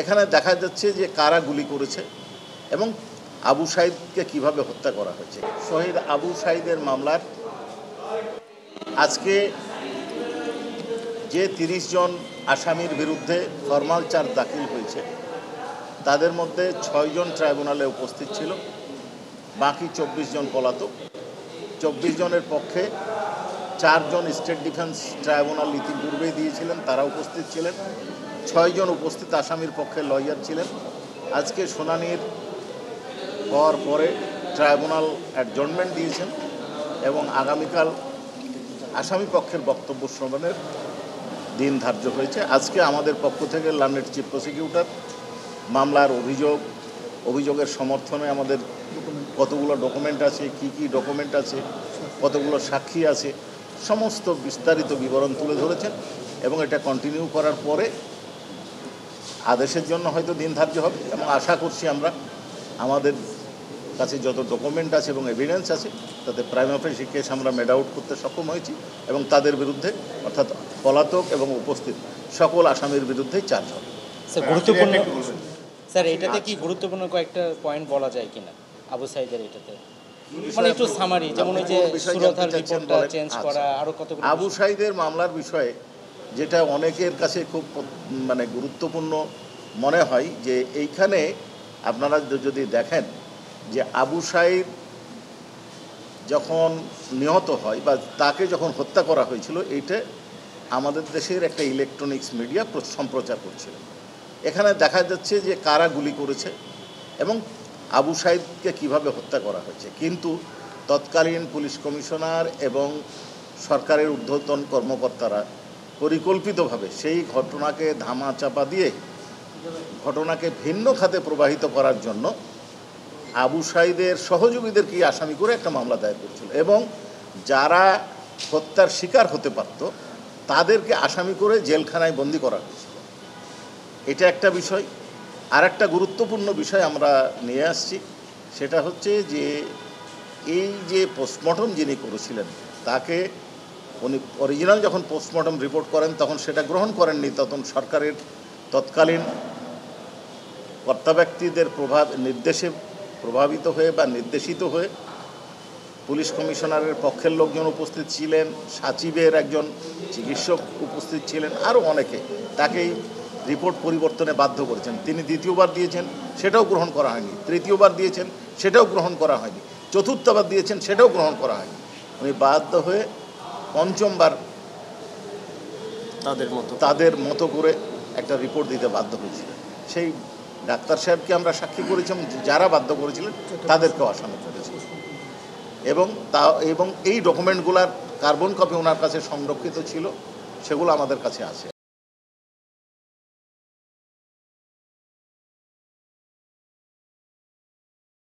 এখানে দেখা যাচ্ছে যে কারা গুলি করেছে এবং আবু সাঈদকে কিভাবে হত্যা করা হয়েছে। শহীদ আবু সাঈদের মামলার আজকে যে ৩০ জন আসামির বিরুদ্ধে ফরমাল চার্জ দাখিল হয়েছে তাদের মধ্যে ৬ জন ট্রাইব্যুনালে উপস্থিত ছিল, বাকি ২৪ জন পলাতক। ২৪ জনের পক্ষে ৪ জন স্টেট ডিফেন্স ট্রাইব্যুনাল ইতিপূর্বেই দিয়েছিলেন, তারা উপস্থিত ছিলেন। ৬ জন উপস্থিত আসামির পক্ষে লয়ার ছিলেন। আজকে শুনানির পরে ট্রাইব্যুনাল অ্যাডজর্নমেন্ট দিয়েছেন এবং আগামীকাল আসামি পক্ষের বক্তব্য শ্রবণের দিন ধার্য হয়েছে। আজকে আমাদের পক্ষ থেকে লার্নেড চিফ প্রসিকিউটর মামলার অভিযোগের সমর্থনে আমাদের কতগুলো ডকুমেন্ট আছে, কি ডকুমেন্ট আছে, কতগুলো সাক্ষী আছে, সমস্ত বিস্তারিত বিবরণ তুলে ধরেছেন এবং এটা কন্টিনিউ করার পরে আদেশের জন্য হয়তো দিন ধার্য হবে এবং আশা করছি আমরা আমাদের কাছে যত ডকুমেন্ট আছে এবং এভিডেন্স আছে তাতে প্রাইমা ফেসি কেস আমরা মেড আউট করতে সক্ষম হয়েছি এবং তাদের বিরুদ্ধে অর্থাৎ পলাতক এবং উপস্থিত সকল আসামির বিরুদ্ধেই চার্জ হবে। স্যার এটাতে কি গুরুত্বপূর্ণ কয়েকটা পয়েন্ট বলা যায় কিনা আবু সাঈদের এটাতে, মানে একটু সামারি, যেমন ওই যে সুরতার রিপোর্টটা চেঞ্জ করা, আরো কতগুলো আবু সাঈদের মামলার বিষয়ে যেটা অনেকের কাছে খুব গুরুত্বপূর্ণ মনে হয় যে এইখানে আপনারা যদি দেখেন যে আবু সাঈদ যখন নিহত হয় বা তাকে যখন হত্যা করা হয়েছিল এইটা আমাদের দেশের একটা ইলেকট্রনিক্স মিডিয়া সম্প্রচার করছিল। এখানে দেখা যাচ্ছে যে কারা গুলি করেছে এবং আবু সাঈদকে কিভাবে হত্যা করা হয়েছে, কিন্তু তৎকালীন পুলিশ কমিশনার এবং সরকারের ঊর্ধ্বতন কর্মকর্তারা পরিকল্পিতভাবে সেই ঘটনাকে ধামাচাপা দিয়ে ঘটনাকে ভিন্ন খাতে প্রবাহিত করার জন্য আবু সাঈদের সহযোগীদেরকে আসামি করে একটা মামলা দায়ের করেছিল এবং যারা হত্যার শিকার হতে পারত তাদেরকে আসামি করে জেলখানায় বন্দি করা হয়েছিল। এটা একটা বিষয়। আর একটা গুরুত্বপূর্ণ বিষয় আমরা নিয়ে আসছি, সেটা হচ্ছে যে এই যে পোস্টমর্টম যিনি করেছিলেন তাকে উনি অরিজিনাল যখন পোস্টমর্টম রিপোর্ট করেন তখন সেটা গ্রহণ করেননি, তখন সরকারের তৎকালীন কর্তাব্যক্তিদের নির্দেশে প্রভাবিত হয়ে বা নির্দেশিত হয়ে পুলিশ কমিশনারের পক্ষের লোকজন উপস্থিত ছিলেন, সচিবের একজন চিকিৎসক উপস্থিত ছিলেন, আরও অনেকে তাকেই রিপোর্ট পরিবর্তনে বাধ্য করেছেন। তিনি দ্বিতীয়বার দিয়েছেন, সেটাও গ্রহণ করা হয়নি। তৃতীয়বার দিয়েছেন, সেটাও গ্রহণ করা হয়নি। চতুর্থবার দিয়েছেন, সেটাও গ্রহণ করা হয়নি। উনি বাধ্য হয়ে পঞ্চমবার তাদের মতো করে একটা রিপোর্ট দিতে বাধ্য হয়েছিলেন। সেই ডাক্তার সাহেবকে আমরা সাক্ষী করেছিলাম, যারা বাধ্য করেছিলেন তাদেরকেও আসামি করেছি এবং এই ডকুমেন্টগুলার কার্বন কপি ওনার কাছে সংরক্ষিত ছিল, সেগুলো আমাদের কাছে আছে।